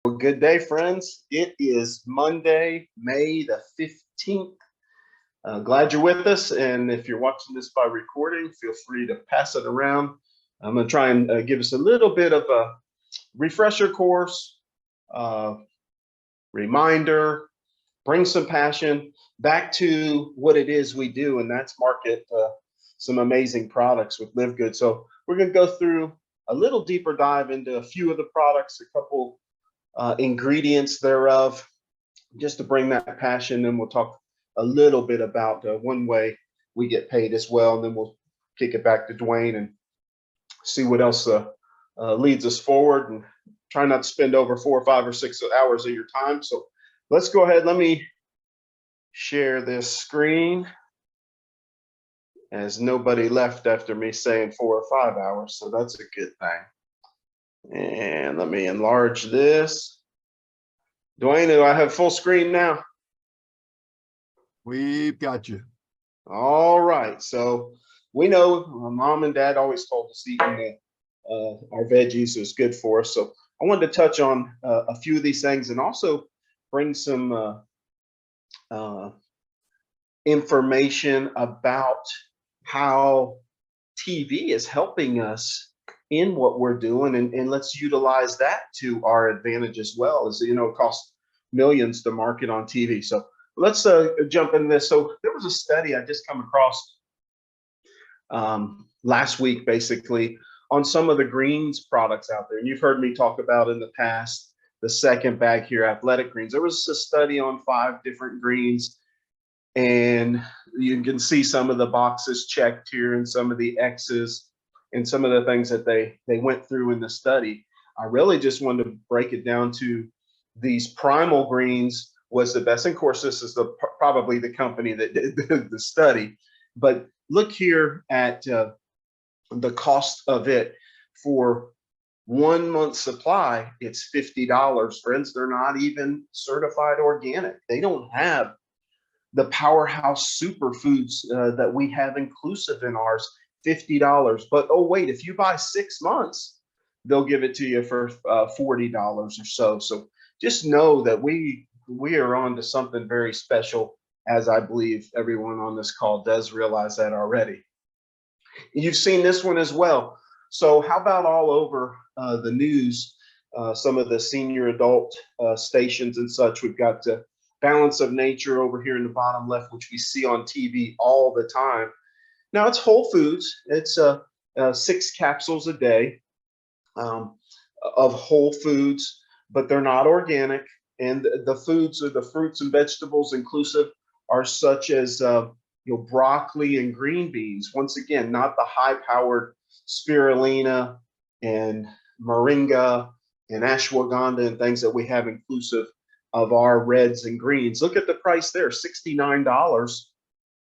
Well, good day, friends. It is Monday, May the 15th. Glad you're with us. And if you're watching this by recording, feel free to pass it around. I'm going to try and give us a little bit of a refresher course, uh, reminder, bring some passion back to what it is we do, and that's market some amazing products with Live Good. So we're going to go through a little deeper dive into a few of the products, a couple ingredients thereof, just to bring that passion. And we'll talk a little bit about one way we get paid as well. And then we'll kick it back to Dwayne and see what else leads us forward, and try not to spend over 4 or 5 or 6 hours of your time. So let's go ahead. Let me share this screen, as nobody left after me saying 4 or 5 hours. So that's a good thing. And let me enlarge this. Dwayne, do I have full screen now? We've got you. All right. So we know mom and dad always told us eating our veggies is good for us. So I wanted to touch on a few of these things, and also bring some information about how TV is helping us in what we're doing, and let's utilize that to our advantage as well. As you know, it costs millions to market on TV. So let's jump into this. So there was a study I just come across last week, basically, on some of the greens products out there. And you've heard me talk about in the past the second bag here, athletic greens. There was a study on 5 different greens, and you can see some of the boxes checked here and some of the X's and some of the things that they went through in the study. I really just wanted to break it down to these primal greens was the best. And of course, this is probably the company that did the study. But look here at the cost of it for 1 month supply. It's $50, friends. They're not even certified organic. They don't have the powerhouse superfoods that we have inclusive in ours. $50. But oh wait, if you buy 6 months, they'll give it to you for $40 or so. So just know that we are on to something very special, as I believe everyone on this call does realize that already. You've seen this one as well. So how about all over the news, some of the senior adult stations and such? We've got Balance of Nature over here in the bottom left, which we see on TV all the time. Now it's whole foods. It's 6 capsules a day of whole foods, but they're not organic. And the foods, or the fruits and vegetables inclusive, are such as broccoli and green beans. Once again, not the high-powered spirulina and moringa and ashwagandha and things that we have inclusive of our reds and greens. Look at the price there, $69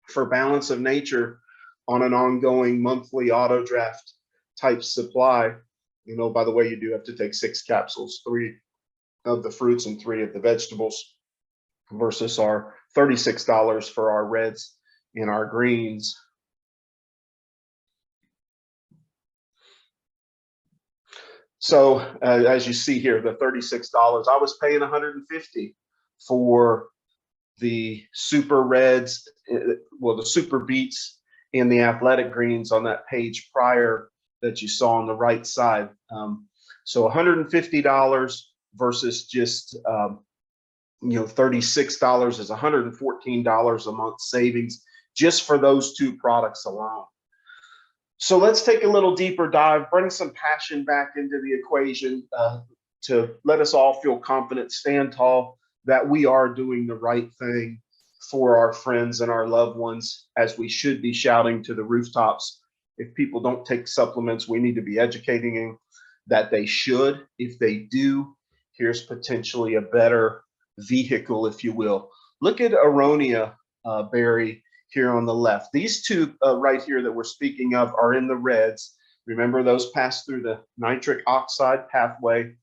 for Balance of Nature on an ongoing monthly auto draft type supply. You know, by the way, you do have to take 6 capsules, 3 of the fruits and 3 of the vegetables, versus our $36 for our reds and our greens. So as you see here, the $36, I was paying $150 for the super reds, well, the super beets and the athletic greens on that page prior that you saw on the right side. So $150 versus just $36 is $114 a month savings just for those 2 products alone. So let's take a little deeper dive, bring some passion back into the equation to let us all feel confident, stand tall, that we are doing the right thing for our friends and our loved ones, as we should be shouting to the rooftops. If people don't take supplements, we need to be educating them that they should. If they do, here's potentially a better vehicle, if you will. Look at Aronia berry here on the left. These 2 right here that we're speaking of are in the reds. Remember, those pass through the nitric oxide pathway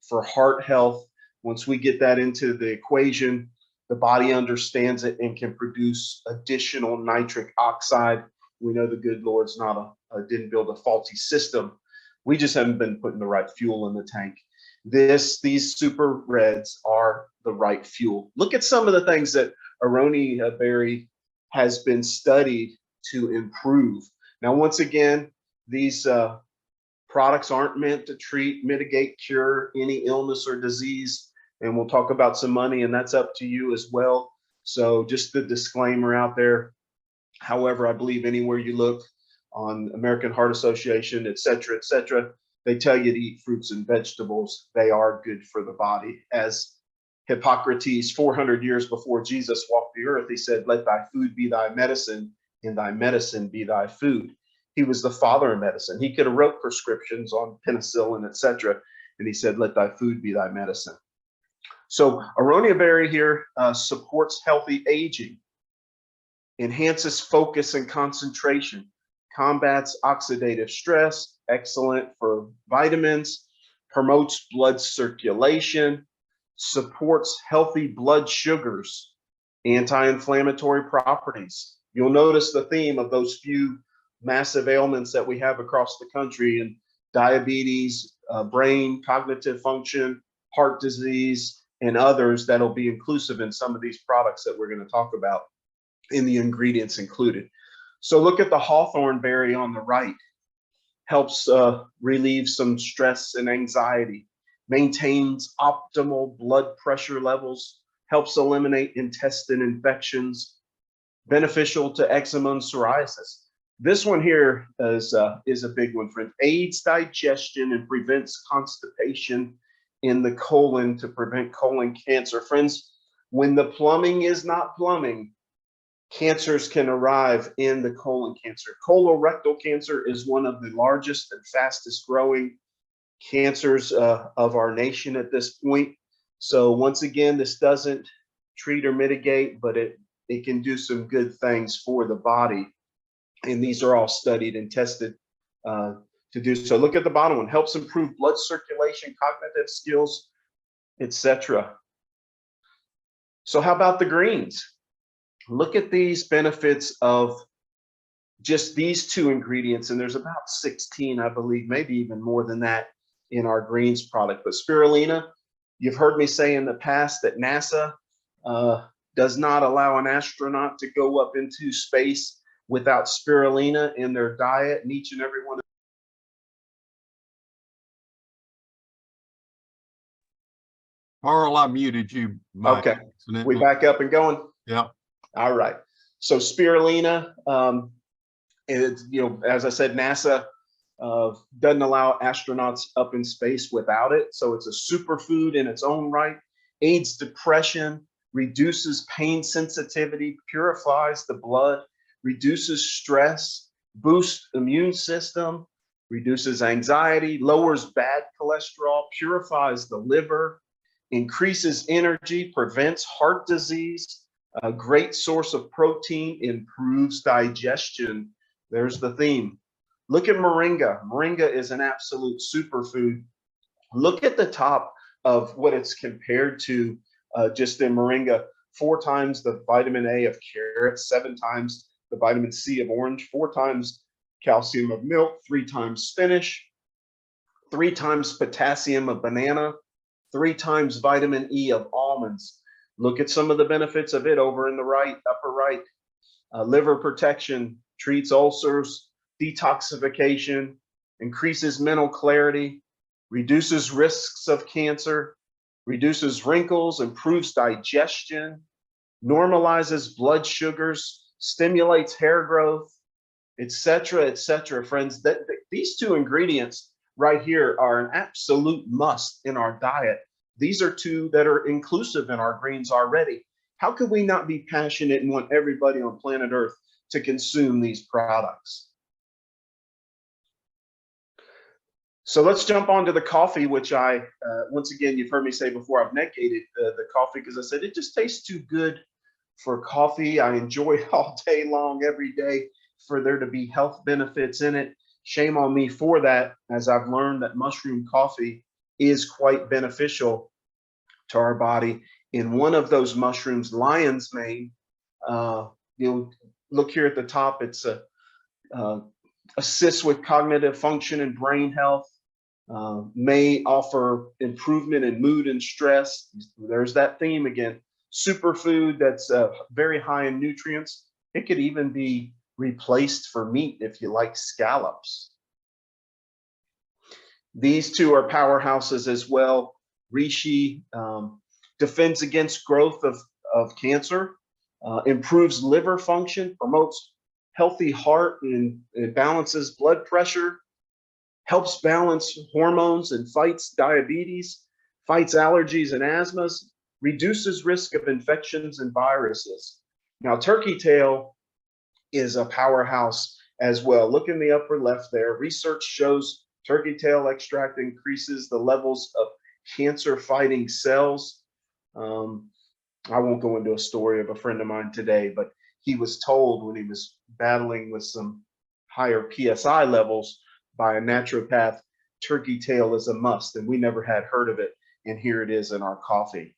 for heart health. Once we get that into the equation, the body understands it and can produce additional nitric oxide. We know the good Lord's not didn't build a faulty system. We just haven't been putting the right fuel in the tank. These super reds are the right fuel. Look at some of the things that aronia berry has been studied to improve. Now, once again, these products aren't meant to treat, mitigate, cure any illness or disease. And we'll talk about some money, and that's up to you as well. So just the disclaimer out there. However, I believe anywhere you look on American Heart Association, et cetera, they tell you to eat fruits and vegetables. They are good for the body. As Hippocrates, 400 years before Jesus walked the earth, he said, let thy food be thy medicine, and thy medicine be thy food. He was the father of medicine. He could have wrote prescriptions on penicillin, et cetera, and he said, let thy food be thy medicine. So aronia berry here supports healthy aging, enhances focus and concentration, combats oxidative stress, excellent for vitamins, promotes blood circulation, supports healthy blood sugars, anti-inflammatory properties. You'll notice the theme of those few massive ailments that we have across the country, and diabetes, brain, cognitive function, heart disease, and others that'll be inclusive in some of these products that we're going to talk about in the ingredients included. So look at the hawthorn berry on the right. Helps relieve some stress and anxiety, maintains optimal blood pressure levels, helps eliminate intestine infections, beneficial to eczema and psoriasis. This one here is a big one, friends. Aids digestion and prevents constipation in the colon to prevent colon cancer. Friends, when the plumbing is not plumbing, cancers can arrive in the colon cancer. Colorectal cancer is one of the largest and fastest growing cancers of our nation at this point. So once again, this doesn't treat or mitigate, but it can do some good things for the body. And these are all studied and tested to do so. Look at the bottom one. Helps improve blood circulation, cognitive skills, etc. So how about the greens? Look at these benefits of just these two ingredients, and there's about 16, I believe, maybe even more than that in our greens product. But spirulina, you've heard me say in the past that NASA does not allow an astronaut to go up into space without spirulina in their diet, and each and every one. Carl, I muted you. Okay, we back up and going. Yeah. All right. So spirulina, it's, as I said, NASA doesn't allow astronauts up in space without it. So it's a superfood in its own right. Aids depression, reduces pain sensitivity, purifies the blood, reduces stress, boosts immune system, reduces anxiety, lowers bad cholesterol, purifies the liver, increases energy, prevents heart disease. A great source of protein, improves digestion. There's the theme. Look at moringa. Moringa is an absolute superfood. Look at the top of what it's compared to just in moringa. 4 times the vitamin A of carrot, 7 times the vitamin C of orange, 4 times calcium of milk, 3 times spinach, 3 times potassium of banana, 3 times vitamin E of almonds. Look at some of the benefits of it over in the right, upper right. Liver protection, treats ulcers, detoxification, increases mental clarity, reduces risks of cancer, reduces wrinkles, improves digestion, normalizes blood sugars, stimulates hair growth, etc., etc. Friends, these 2 ingredients right here are an absolute must in our diet. These are 2 that are inclusive in our greens already. How could we not be passionate and want everybody on planet Earth to consume these products? So let's jump onto the coffee, which I, once again, you've heard me say before, I've negated the coffee because I said it just tastes too good for coffee. I enjoy it all day long, every day, for there to be health benefits in it. Shame on me for that, as I've learned that mushroom coffee is quite beneficial to our body. In one of those mushrooms, lion's mane, you'll look here at the top, it's assists with cognitive function and brain health, may offer improvement in mood and stress. There's that theme again. Superfood that's very high in nutrients. It could even be replaced for meat if you like scallops. These two are powerhouses as well. Reishi defends against growth of cancer, improves liver function, promotes healthy heart and balances blood pressure, helps balance hormones and fights diabetes, fights allergies and asthmas, reduces risk of infections and viruses. Now, turkey tail is a powerhouse as well. Look in the upper left there. Research shows turkey tail extract increases the levels of cancer-fighting cells. I won't go into a story of a friend of mine today, but he was told when he was battling with some higher PSI levels by a naturopath, turkey tail is a must, and we never had heard of it, and here it is in our coffee.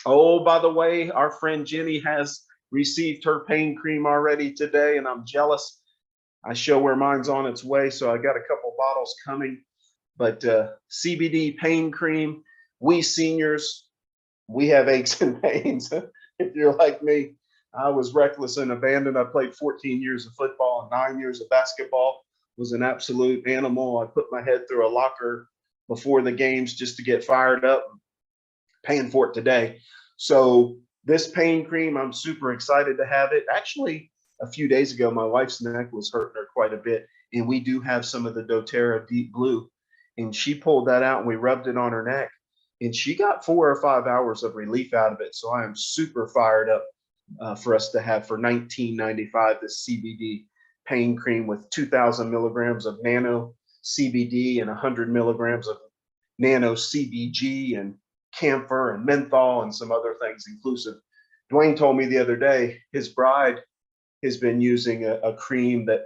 Oh, by the way, our friend Jenny has received her pain cream already today, and I'm jealous. I show where mine's on its way, so I got a couple bottles coming. But CBD pain cream, we seniors, we have aches and pains. If you're like me, I was reckless and abandoned. I played 14 years of football and 9 years of basketball, was an absolute animal. I put my head through a locker before the games just to get fired up, paying for it today. So this pain cream, I'm super excited to have it. Actually, a few days ago, my wife's neck was hurting her quite a bit, and we do have some of the doTERRA Deep Blue, and she pulled that out and we rubbed it on her neck, and she got 4 or 5 hours of relief out of it. So I am super fired up for us to have for $19.95 this CBD pain cream with 2,000 milligrams of nano CBD and 100 milligrams of nano CBG and camphor and menthol and some other things inclusive. Dwayne told me the other day his bride has been using a cream that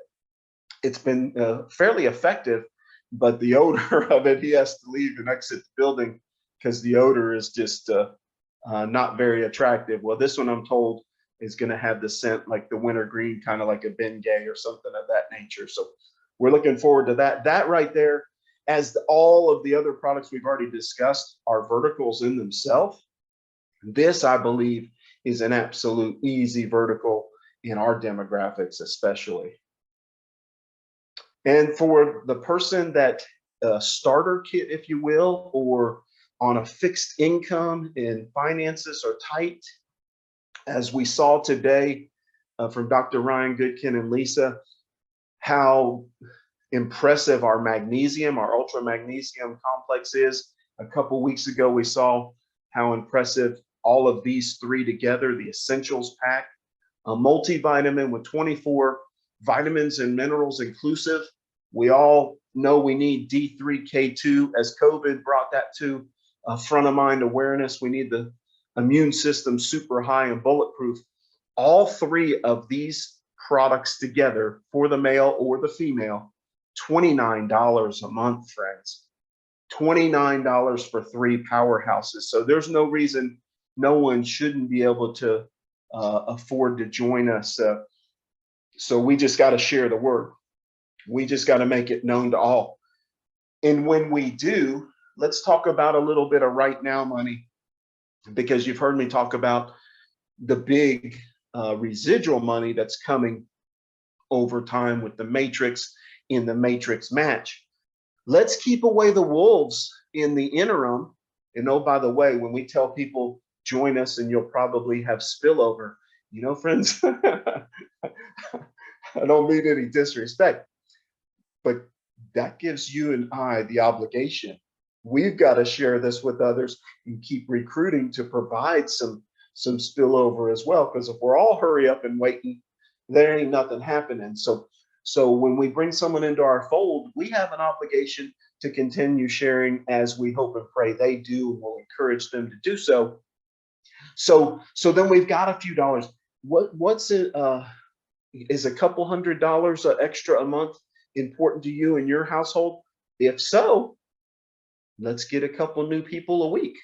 it's been fairly effective, but the odor of it, he has to leave and exit the building because the odor is just not very attractive. Well, this one I'm told is going to have the scent like the wintergreen, kind of like a Bengay or something of that nature. So we're looking forward to that. That right there, as all of the other products we've already discussed, are verticals in themselves. This, I believe, is an absolute easy vertical in our demographics, especially. And for the person that starter kit, if you will, or on a fixed income and finances are tight, as we saw today from Dr. Ryan Goodkin and Lisa, how impressive our magnesium, our ultra magnesium complex is. A couple weeks ago, we saw how impressive all of these three together, the essentials pack, a multivitamin with 24 vitamins and minerals inclusive. We all know we need D3K2 as COVID brought that to front of mind awareness. We need the immune system super high and bulletproof. All three of these products together for the male or the female, $29 a month, friends. $29 for three powerhouses. So there's no reason no one shouldn't be able to afford to join us. So we just got to share the word. We just got to make it known to all. And when we do, let's talk about a little bit of right now money, because you've heard me talk about the big residual money that's coming over time with the matrix in the matrix match. Let's keep away the wolves in the interim. And oh, by the way, when we tell people join us and you'll probably have spillover, you know, friends, I don't mean any disrespect, but that gives you and I the obligation. We've got to share this with others and keep recruiting to provide some spillover as well. Because if we're all hurry up and waiting, there ain't nothing happening. So when we bring someone into our fold, we have an obligation to continue sharing as we hope and pray they do, and we'll encourage them to do so. So then we've got a few dollars. What's it? Is a couple $100 extra a month important to you and your household? If so, let's get a couple new people a week.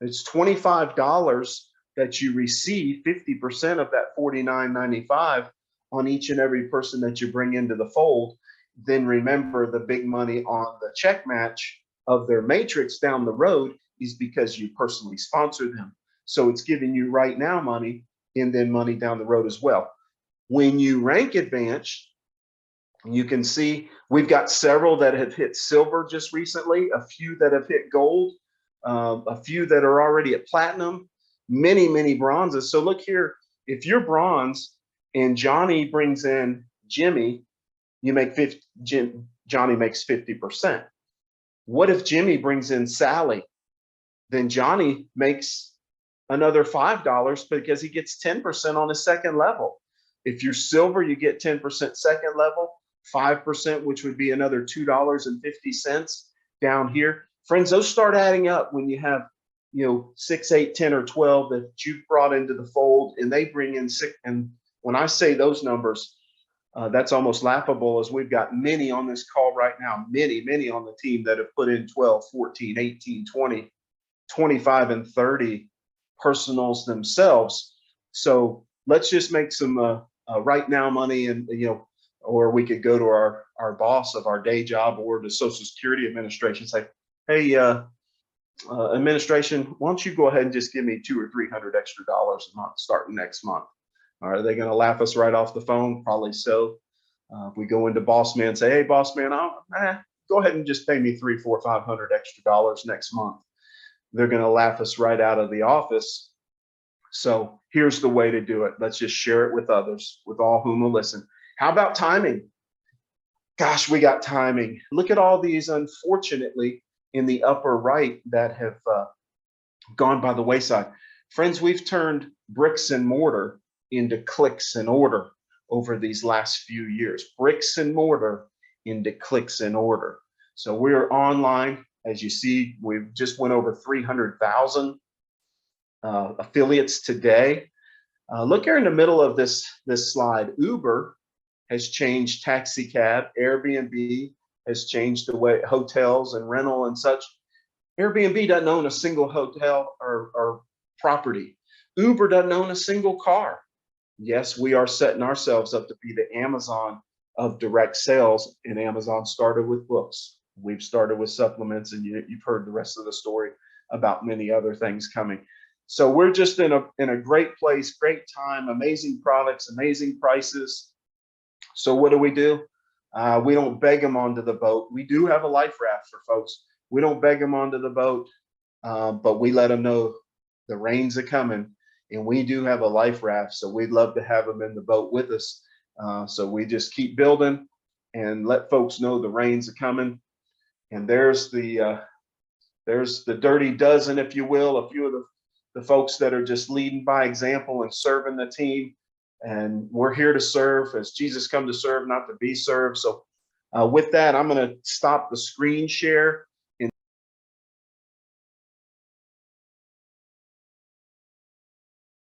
It's $25 that you receive, 50% of that $49.95 on each and every person that you bring into the fold. then remember the big money on the check match of their matrix down the road is because you personally sponsor them. So it's giving you right now money and then money down the road as well. When you rank advance, you can see we've got several that have hit silver just recently, a few that have hit gold, a few that are already at platinum, many bronzes. So look here, if you're bronze and Johnny brings in Jimmy, you make 50, Johnny makes 50%. What if Jimmy brings in Sally? Then Johnny makes another $5 because he gets 10% on his second level. If you're silver, you get 10% second level, 5%, which would be another $2.50 down here. Friends, those start adding up when you have, 6, 8, 10, or 12 that you've brought into the fold, and they bring in 6. And when I say those numbers, that's almost laughable, as we've got many on this call right now, many on the team that have put in 12, 14, 18, 20, 25, and 30 personals themselves. So let's just make some right now money, and or we could go to our boss of our day job or the Social Security Administration, say, hey, administration, why don't you go ahead and just give me $200 or $300 extra a month starting next month? Are they going to laugh us right off the phone? Probably so. If we go into boss man and say, hey, boss man, go ahead and just pay me $300, $400, $500 extra next month, they're going to laugh us right out of the office. So here's the way to do it. Let's just share it with others, with all whom will listen. How about timing? Gosh, we got timing. Look at all these, unfortunately, in the upper right that have gone by the wayside. Friends, we've turned bricks and mortar into clicks and order over these last few years. Bricks and mortar into clicks and order. So we're online. As you see, we've just went over 300,000 affiliates today. Look here in the middle of this slide. Uber has changed taxi cab. Airbnb has changed the way hotels and rental and such. Airbnb doesn't own a single hotel or property. Uber doesn't own a single car. Yes, we are setting ourselves up to be the Amazon of direct sales, and Amazon started with books. We've started with supplements, and you've heard the rest of the story about many other things coming. So we're just in a great place, great time, amazing products, amazing prices. So what do? We don't beg them onto the boat. We do have a life raft for folks. We don't beg them onto the boat, but we let them know the rains are coming, and we do have a life raft. So we'd love to have them in the boat with us. So we just keep building and let folks know the rains are coming. And there's the dirty dozen, if you will, a few of the folks that are just leading by example and serving the team. And we're here to serve, as Jesus come to serve, not to be served. So with that, I'm going to stop the screen share.